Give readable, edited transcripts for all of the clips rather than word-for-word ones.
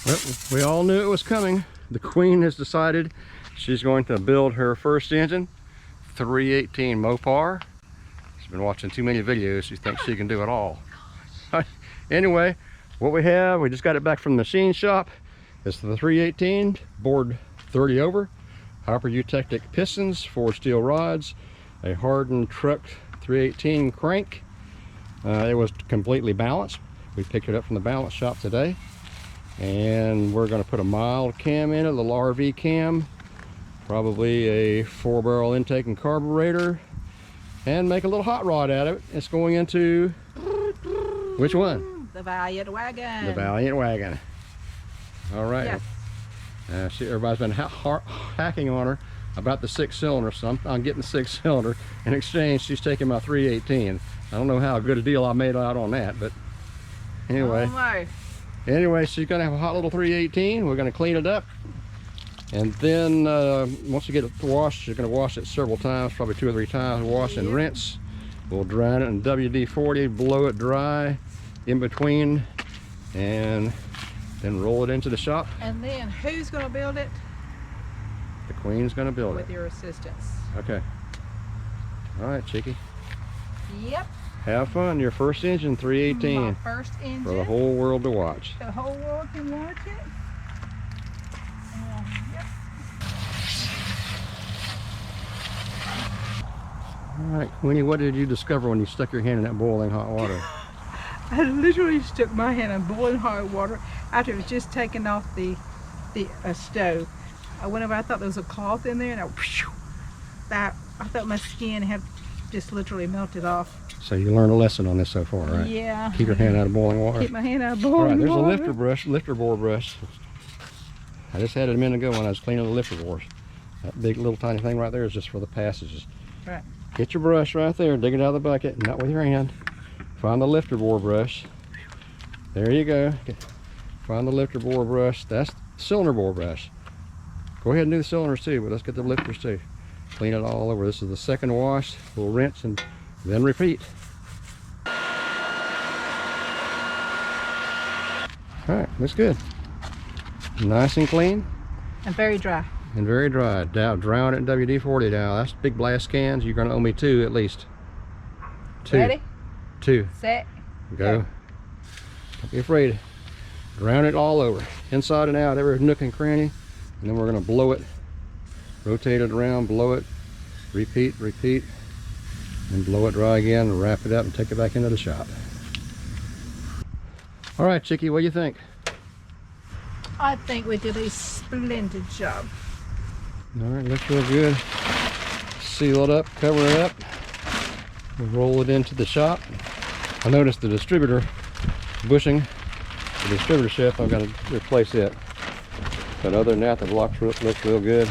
Well, we all knew it was coming. The Queen has decided she's going to build her first engine, 318 MOPAR. She's been watching too many videos. She thinks she can do it all. Anyway, what we have, we just got it back from the machine shop. It's the 318, bored 30 over, Hyper Eutectic pistons, 4 steel rods, a hardened truck 318 crank. It was completely balanced. We picked it up from the balance shop today. And we're going to put a mild cam in it, a little RV cam, probably a 4-barrel intake and carburetor, and make a little hot rod out of it. It's going into which one? The Valiant wagon. The Valiant wagon. All right. Yes. Everybody's been hacking on her about the 6-cylinder, so I'm getting the 6-cylinder. In exchange, she's taking my 318. I don't know how good a deal I made out on that, but anyway. Oh my. Anyway, she's going to have a hot little 318. We're going to clean it up. And then once you get it washed, you're going to wash it several times, probably 2 or 3 times. Wash and rinse. We'll dry it in WD-40, blow it dry in between, and then roll it into the shop. And then who's going to build it? The Queen's going to build With it. your assistance. Okay. All right, Chicky. Yep. Have fun. Your first engine, 318. My first engine. For the whole world to watch. The whole world can watch it. Yep. All right, Queenie, what did you discover when you stuck your hand in that boiling hot water? I literally stuck my hand in boiling hot water after it was just taken off the stove. I went over, I thought there was a cloth in there, and I thought my skin had just literally melted off. So you learned a lesson on this so far, right? Yeah. Keep your hand out of boiling water. Keep my hand out of All boiling right, there's water. a lifter bore brush. I just had it a minute ago when I was cleaning the lifter bores. That big little tiny thing right there is just for the passages. Right. Get your brush right there, dig it out of the bucket, not with your hand. Find the lifter bore brush. There you go. Find the lifter bore brush. That's the cylinder bore brush. Go ahead and do the cylinders too, but let's get the lifters too. Clean it all over. This is the second wash. We'll rinse and then repeat. All right, looks good. Nice and clean. And very dry. And very dry. Drown it in WD-40 now. That's big blast cans. You're going to owe me 2 at least. 2. Ready? 2. Set. Go. Don't be afraid. Drown it all over. Inside and out, every nook and cranny. And then we're going to blow it. Rotate it around, blow it. Repeat, repeat. And blow it dry again, and wrap it up and take it back into the shop. All right, Chicky, what do you think? I think we did a splendid job. All right, looks real good. Seal it up, cover it up. We'll roll it into the shop. I noticed the distributor bushing, the distributor shaft, I've got to replace it. But other than that, the block looks real good.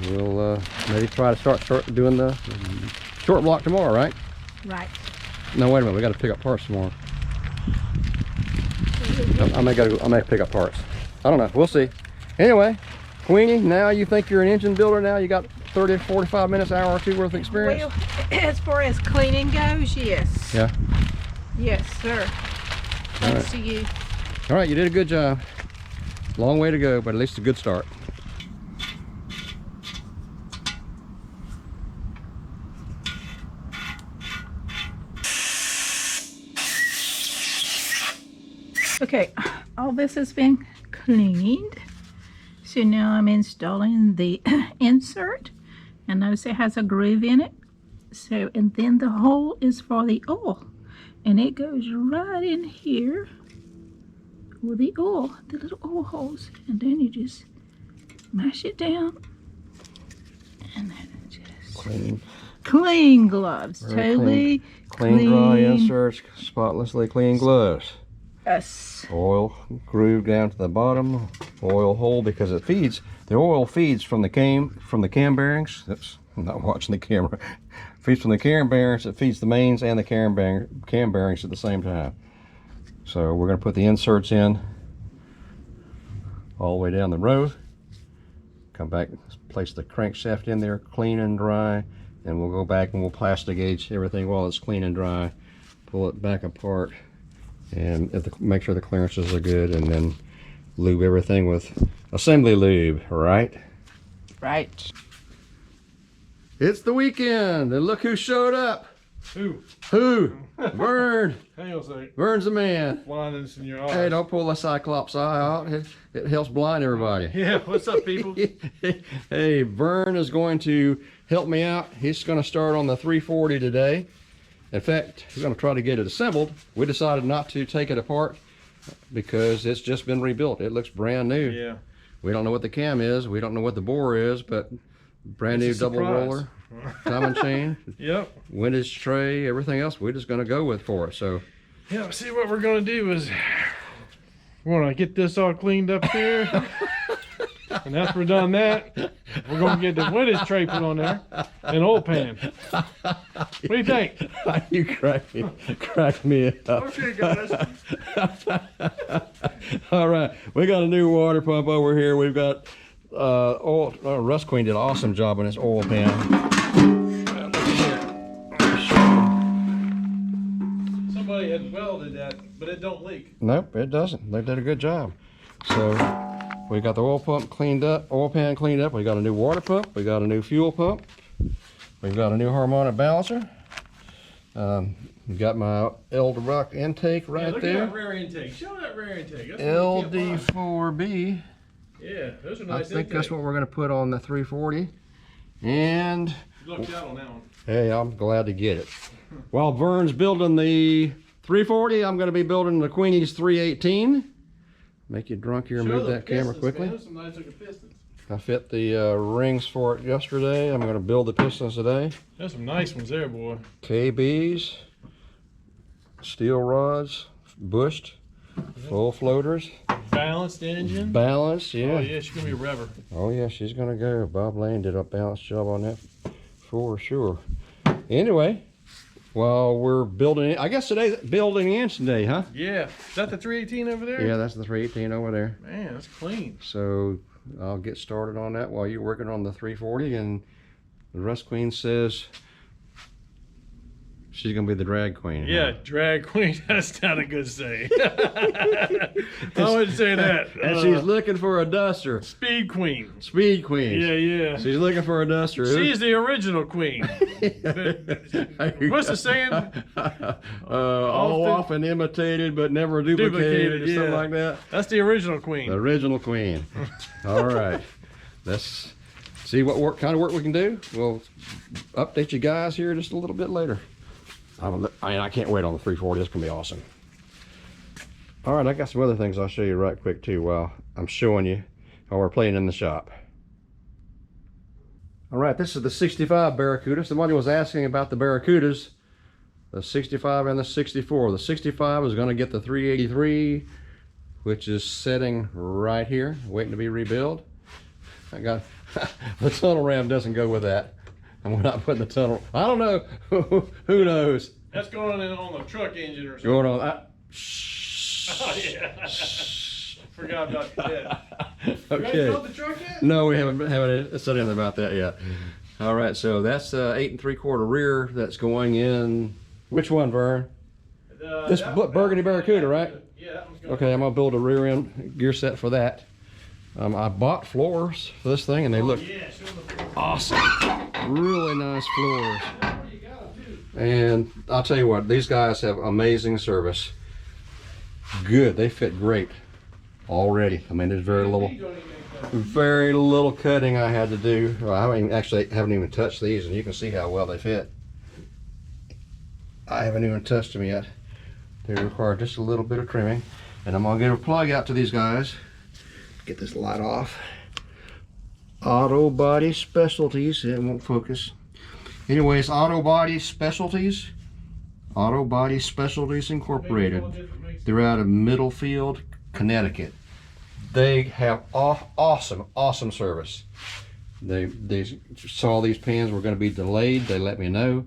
We'll maybe try to start doing the short block tomorrow, right? Right. No, wait a minute, we got to pick up parts tomorrow. I may pick up parts. I don't know, we'll see. Anyway, Queenie, now you think you're an engine builder now? You got 30, 45 minutes, hour or 2 worth of experience? Well, as far as cleaning goes, yes. Yeah. Yes, sir. Thanks to you. All right, you did a good job. Long way to go, but at least a good start. Okay, all this has been cleaned. So now I'm installing the insert. And notice it has a groove in it. So, and then the hole is for the oil. And it goes right in here with the oil, the little oil holes. And then you just mash it down. And then just clean gloves. Very Totally clean, dry inserts, spotlessly clean gloves. Yes. Oil groove down to the bottom, oil hole because it feeds. The oil feeds from the cam bearings. Oops, I'm not watching the camera. Feeds from the cam bearings. It feeds the mains and the cam bearings at the same time. So we're going to put the inserts in all the way down the row. Come back, place the crankshaft in there, clean and dry. Then we'll go back and we'll plastic gauge everything while it's clean and dry. Pull it back apart and make sure the clearances are good, and then lube everything with assembly lube, right? Right. It's the weekend, and look who showed up. Who? Vern. Hang on a second. Vern's the man. Blindness in your eyes. Hey, don't pull the Cyclops eye out. It helps blind everybody. Yeah, what's up, people? Hey, Vern is going to help me out. He's going to start on the 340 today. In fact, we're going to try to get it assembled. We decided not to take it apart because it's just been rebuilt. It looks brand new. Yeah. We don't know what the cam is. We don't know what the bore is, but brand new double roller, timing chain, Yep. windage tray, everything else. We're just going to go with for it. So, Yeah, see what we're going to do is we're going to get this all cleaned up here. And after we're done that, we're going to get the windage tray put on there and oil pan. What do you think? you crack me up. Okay, guys. All right, we got a new water pump over here. We've got oil. Russ Queen did an awesome job on this oil pan. Somebody had welded that, but it don't leak. Nope, it doesn't. They did a good job. So we got the oil pump cleaned up, oil pan cleaned up. We got a new water pump. We got a new fuel pump. We've got a new harmonic balancer. We've got my L-Rock intake right look there. at that rear intake. Show that rear intake. That's what you can't find. LD4B. Yeah, those are I nice think that's intakes. what we're going to put on the 340. And You lucked out on that one. hey, I'm glad to get it. While Vern's building the 340, I'm going to be building the Queenie's 318. Make you drunk here and Show move the that camera pistons, quickly. man. Those are some nice looking pistons. I fit the rings for it yesterday. I'm going to build the pistons today. There's some nice ones there, boy. KBs, steel rods, bushed, full floaters, Balanced engine. balanced, Oh yeah. yeah, she's gonna be a rubber. Oh yeah, she's going to go. Bob Lane did a balanced job on that for sure. Anyway, while we're building it, I guess today's building engine day, huh? Yeah. Is that the 318 over there? Yeah, that's the 318 over there. Man, that's clean. So I'll get started on that while you're working on the 340, and the Russ Queen says she's gonna be the drag queen. Yeah, drag queen. That's not a good say. I wouldn't say that. And she's looking for a duster. Speed queen. Speed queen. Yeah, yeah. She's looking for a duster. She's the original queen. What's the saying? Often imitated but never duplicated, or something yeah. like that. That's the original queen. The original queen. All right. Let's see what kind of work we can do. We'll update you guys here just a little bit later. I can't wait on the 340. It's going to be awesome. All right, I got some other things I'll show you right quick too while I'm showing you how we're playing in the shop. All right, this is the 65 Barracuda. Somebody was asking about the Barracudas, the 65 and the 64. The 65 is going to get the 383, which is sitting right here, waiting to be rebuilt. I got the tunnel ram doesn't go with that. And we're not putting the tunnel. I don't know. Who knows? That's going in on the truck engine or something. Going on. Oh yeah. Forgot about that. You ready to Okay. build the truck yet? No, we haven't said anything about that yet. All right, so that's 8 3/4 rear that's going in. Which one, Vern? This burgundy Barracuda, right? Yeah, that one's going. Okay, I'm gonna build a rear end gear set for that. I bought floors for this thing, and they look Yeah, show the floor. awesome. Really nice floors. Where you got them, too. And I'll tell you what, these guys have amazing service. Good, they fit great already. I mean, there's very little cutting I had to do. Well, I haven't even touched these, and you can see how well they fit. I haven't even touched them yet. They require just a little bit of trimming, and I'm gonna get a plug out to these guys. Get this light off. Auto Body Specialties. It won't focus. Anyways, Auto Body Specialties. Auto Body Specialties Incorporated. They're out of Middlefield, Connecticut. They have awesome service. They saw these pans were going to be delayed. They let me know.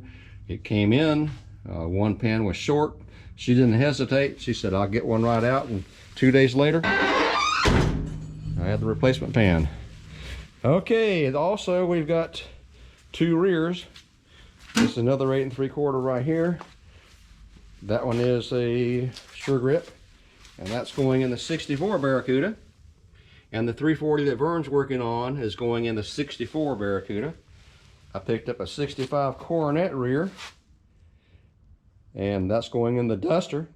It came in. One pan was short. She didn't hesitate. She said, "I'll get one right out." And 2 days later, I had the replacement pan. Okay, also we've got 2 rears. This is another 8 3/4 right here. That one is a Sure Grip, and that's going in the 64 Barracuda. And the 340 that Vern's working on is going in the 64 Barracuda. I picked up a 65 Coronet rear, and that's going in the Duster.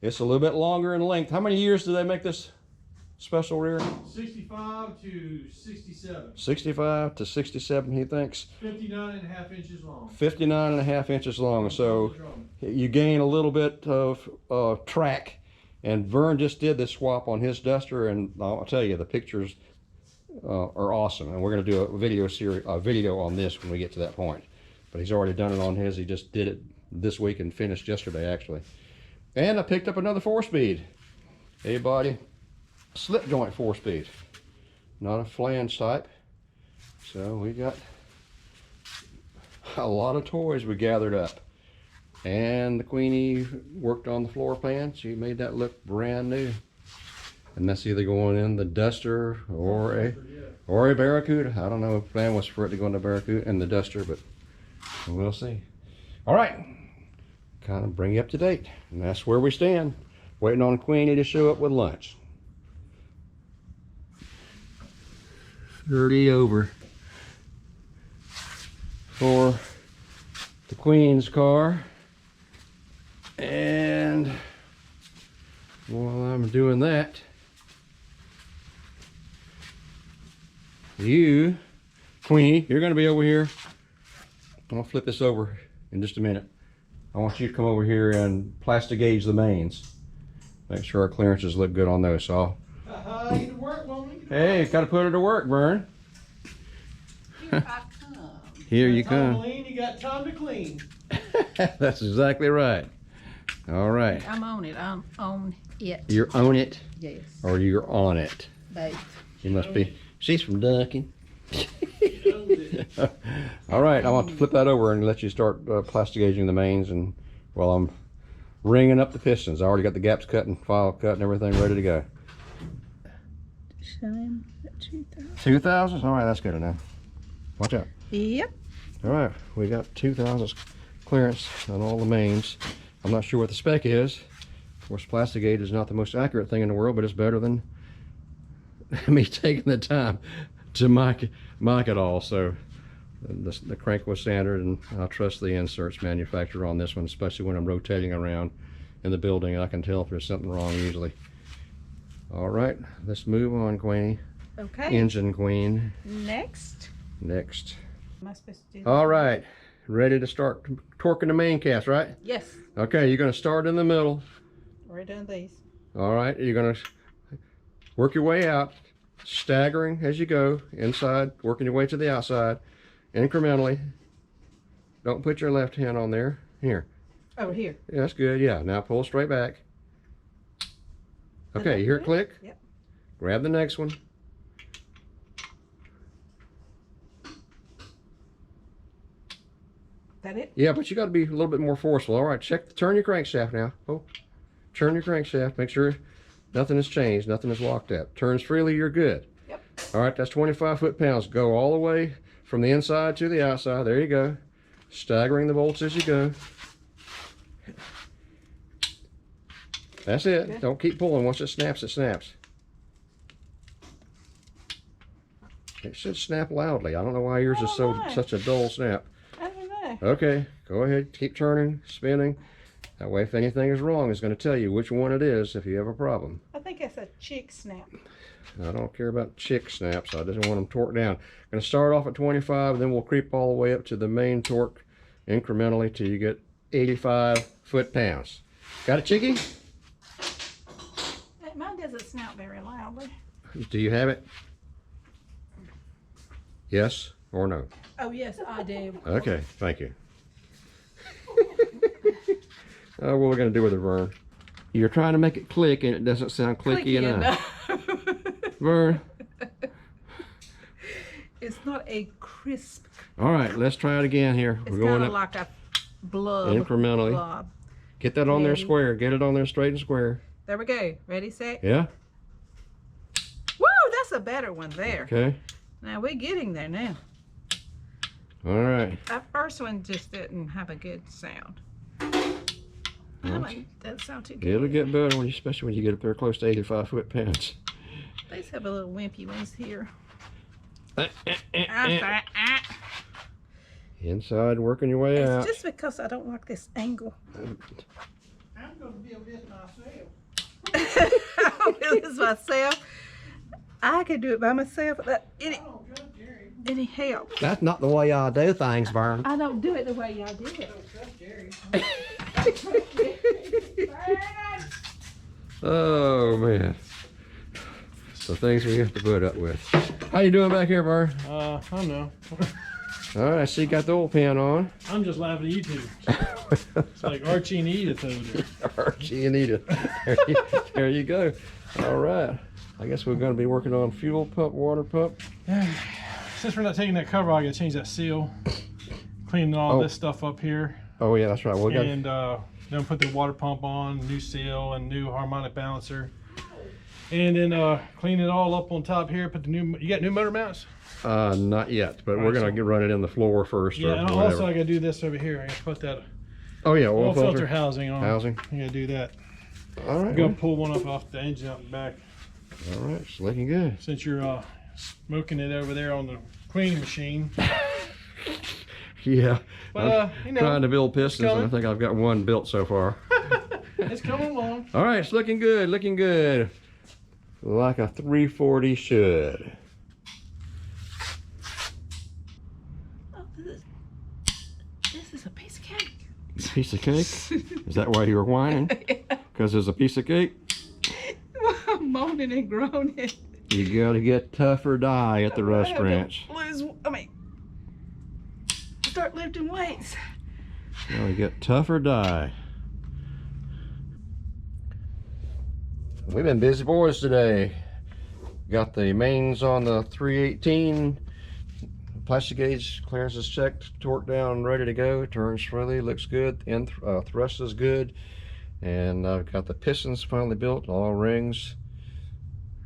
It's a little bit longer in length. How many years do they make this special rear? 65 to 67. 65 to 67, he thinks. 59.5 inches long. 59.5 inches long. So you gain a little bit of track. And Vern just did this swap on his Duster, and I'll tell you, the pictures are awesome. And we're going to do a video on this when we get to that point. But he's already done it on his. He just did it this week and finished yesterday, actually. And I picked up another 4-speed. A-body slip joint 4-speed. Not a flange type. So we got a lot of toys we gathered up. And the Queenie worked on the floor pan. She made that look brand new. And that's either going in the Duster or a Barracuda. I don't know if the plan was for it to go in the Barracuda and the Duster, but we'll see. All right, kind of bring you up to date. And that's where we stand, waiting on Queenie to show up with lunch. 30 over for the Queen's car. And while I'm doing that, you, Queenie, you're going to be over here. I'm going to flip this over in just a minute. I want you to come over here and plastic gauge the mains. Make sure our clearances look good on those. So Need to work, won't we? hey, got to put her to work, Vern. Here I come. Here you Time to come. lean, you got time to clean. That's exactly right. All right. I'm on it. I'm on it. You're on it, Yes, or you're on it. babe. You must be. She's from Duncan. All right, I want to flip that over and let you start plastic gauging the mains, and while I'm ringing up the pistons. I already got the gaps cut and file cut and everything ready to go. Show him at 2,000. 2,000? All right, that's good enough. Watch out. Yep. All right, we got 2,000 clearance on all the mains. I'm not sure what the spec is. Of course, plastic gauge is not the most accurate thing in the world, but it's better than me taking the time to mock it all. So the crank was standard, and I trust the inserts manufacturer on this one, especially when I'm rotating around in the building. I can tell if there's something wrong usually. All right, let's move on, Queenie. Okay. Engine Queen. Next. Next. Am I supposed to do this? All right, ready to start torquing the main cast, right? Yes. Okay, you're going to start in the middle. We're doing these. All right, you're going to work your way out, staggering as you go, inside, working your way to the outside, incrementally. Don't put your left hand on there. Here. Over here. Yeah, that's good. Yeah, now pull straight back. Okay, you hear it click? Yep. Grab the next one. That it? Yeah, but you got to be a little bit more forceful. All right, turn your crankshaft now. Oh, turn your crankshaft. Make sure nothing has changed, nothing is locked up. Turns freely, you're good. Yep. All right, that's 25 foot-pounds. Go all the way from the inside to the outside. There you go. Staggering the bolts as you go. That's it. Okay. Don't keep pulling. Once it snaps, it snaps. It should snap loudly. I don't know why yours is such a dull snap. I don't know. Okay, go ahead. Keep turning, spinning. That way, if anything is wrong, it's going to tell you which one it is if you have a problem. I think it's a chick snap. I don't care about chick snaps. I just want them torqued down. I'm going to start off at 25, then we'll creep all the way up to the main torque incrementally till you get 85 foot-pounds. Got it, Chicky? Mine doesn't snap very loudly. Do you have it? Yes or no? Oh, yes, I do. Okay, thank you. What are we going to do with it, Vern? You're trying to make it click and it doesn't sound clicky enough. Vern. It's not a crisp. All right, let's try it again here. It's We're going kind of up like a blob. incrementally. Blob. Get that on there Ready. square. Get it on there straight and square. There we go. Ready, set? Yeah? Woo, that's a better one there. Okay. Now we're getting there now. All right. That first one just didn't have a good sound. That sounds too good. It'll get better when especially when you get up there close to 85 foot-pounds. They just have a little wimpy ones here. Inside, working your way out. It's just because I don't like this angle. I'm going to build this myself. I'll build this myself. I could do it by myself without any help. That's not the way I do things, Vern. I don't do it the way y'all do it. Oh man. The things we have to put up with. How you doing back here, Vern? I don't know. All right, I see you got the oil pan on. I'm just laughing at you two. It's like Archie and Edith over there. Archie and Edith. There you go. All right. I guess we're going to be working on fuel pump, water pump. Since we're not taking that cover, I got to change that seal. Cleaning all this stuff up here. Oh yeah, that's right. We got. And then put the water pump on, new seal and new harmonic balancer. And then clean it all up on top here. Put the new. You got new motor mounts? Not yet, but we're gonna run it in the floor first. Yeah, or and whatever. also I gotta do this over here. I gotta put that Oh yeah, oil filter housing on. Housing. I gotta do that. All right. I'm gonna pull one up off the engine out the back. All right, it's looking good. Since you're smoking it over there on the cleaning machine. Yeah. But you know, trying to build pistons, and I think I've got one built so far. it's coming along. All right, it's looking good, looking good. Like a 340 should. Oh, this is a piece of cake. Piece of cake? Is that why you were whining? Because there's a piece of cake? I'm moaning and groaning. You gotta get tough or die at the rust ranch. Start lifting weights. Well, you get tough or die. We've been busy boys today. Got the mains on the 318. Plastic gauge clearance is checked, torque down, ready to go. Turns freely, looks good. End thrust is good. And I've got the pistons finally built, all rings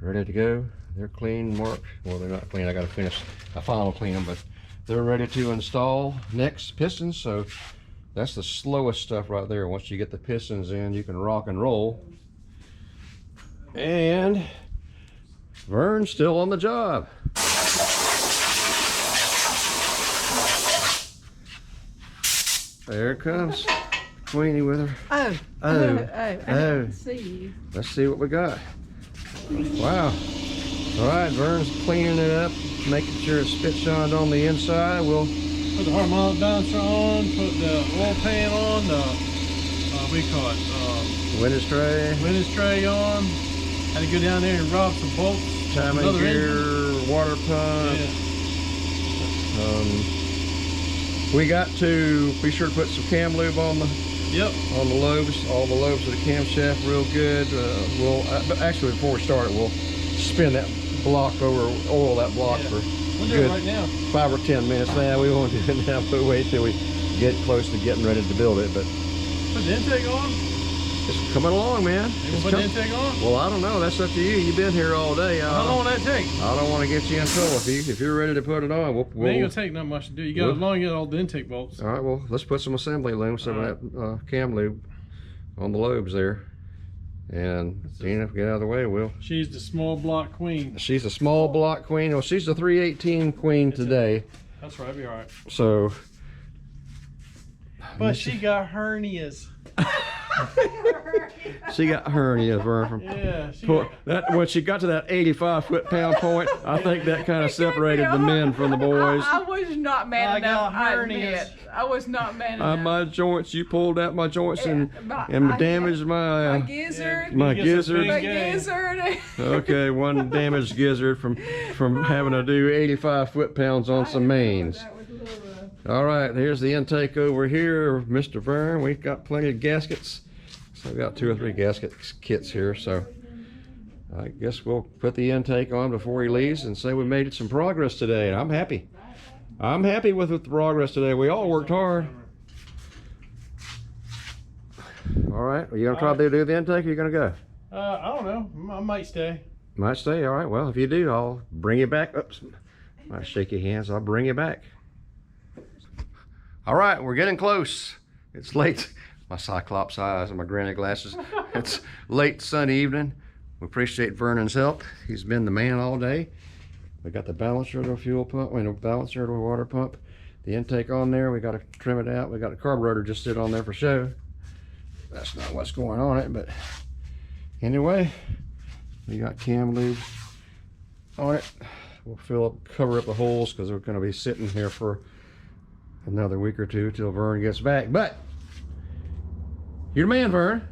ready to go. They're clean, marked. Well, they're not clean. I got to finish a final clean them, but they're ready to install next pistons. So that's the slowest stuff right there. Once you get the pistons in, you can rock and roll. And Vern's still on the job. There comes Queenie with her. I didn't see you. Let's see what we got. Wow. All right, Vern's cleaning it up, making sure it's spit shined on the inside. We'll put the harmonic balancer on, put the oil pan on, the what do you call it? Witness tray on. Had to go down there and rob some bolts. Timing gear, water pump. Yeah. We got to be sure to put some cam lube on the lobes, all the lobes of the camshaft real good. But actually before we start it, we'll spin that block over, oil that block for we'll do it right now. 5 or 10 minutes. Now we won't do it now, but wait till we get close to getting ready to build it. But put the intake on. It's coming along, man. You put the intake on? Well, I don't know. That's up to you. You've been here all day. How long will that take? I don't want to get you in trouble. If you're ready to put it on, we'll ain't gonna take not much to do. You got as long as you get all the intake bolts. All right. Well, let's put some assembly lube, some of that cam lube on the lobes there. And Tina, if we get out of the way, we'll. She's the small block queen. She's a small block queen. Well, she's the 318 queen today. That's right. I'll be all right. So. But she got hernias. She got hernias, Vern. Yeah. When she got to that 85 foot-pound point, I think that kind of separated the men from the boys. I was not man enough. I was not man enough. My joints, you pulled out my joints and damaged my gizzard. My gizzard. My gizzard. Okay, one damaged gizzard from having to do 85 foot-pounds on some mains. All right, here's the intake over here, Mr. Vern. We've got plenty of gaskets. So I've got 2 or 3 gasket kits here, so I guess we'll put the intake on before he leaves and say we made some progress today. I'm happy. I'm happy with the progress today. We all worked hard. All right, are you gonna try to do the intake, or are you gonna go? I don't know. I might stay. Might stay. All right. Well, if you do, I'll bring you back. Oops. I shake your hands. I'll bring you back. All right, we're getting close. It's late. my Cyclops eyes and my granny glasses. It's late Sunday evening. We appreciate Vernon's help. He's been the man all day. We got the balancer to the fuel pump, balancer to the water pump. The intake on there, we got to trim it out. We got a carburetor just sit on there for show. That's not what's going on it, but anyway, we got cam lubes on it. We'll cover up the holes because we're going to be sitting here for another week or two till Vern gets back. But you're the man, Vern.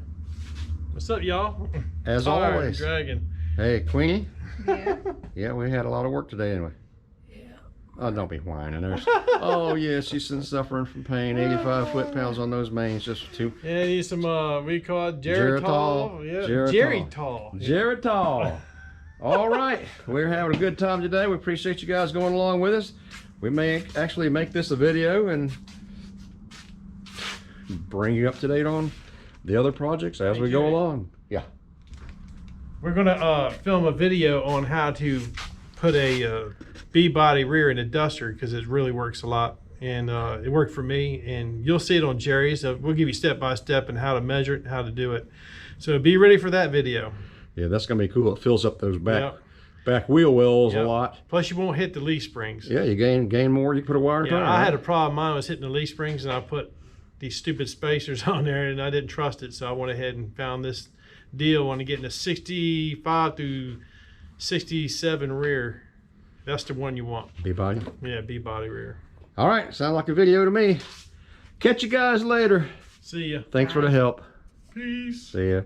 What's up, y'all? As always. Dragon. Hey, Queenie. Yeah. Yeah, we had a lot of work today anyway. Yeah. Oh, don't be whining. Oh, yeah, she's been suffering from pain. 85 foot-pounds on those mains. Just too. Yeah, need some, we call it Geritol. Yeah. Geritol. Geritol. All right. We're having a good time today. We appreciate you guys going along with us. We may actually make this a video and bring you up to date on the other projects as we go along. Yeah. We're gonna film a video on how to put a B-body rear in a Duster because it really works a lot, and it worked for me. And you'll see it on Jerry's. We'll give you step by step and how to measure it, and how to do it. So be ready for that video. Yeah, that's gonna be cool. It fills up those back wheel wells a lot. Plus, you won't hit the leaf springs. Yeah, you gain more. You put a wire in Yeah, I had a problem. Mine was hitting the leaf springs, and I put these stupid spacers on there, and I didn't trust it, so I went ahead and found this deal on getting a 65 to 67 rear. That's the one you want. B-body? Yeah, B-body rear. All right, sounds like a video to me. Catch you guys later. See ya. Thanks for the help. Peace. See ya.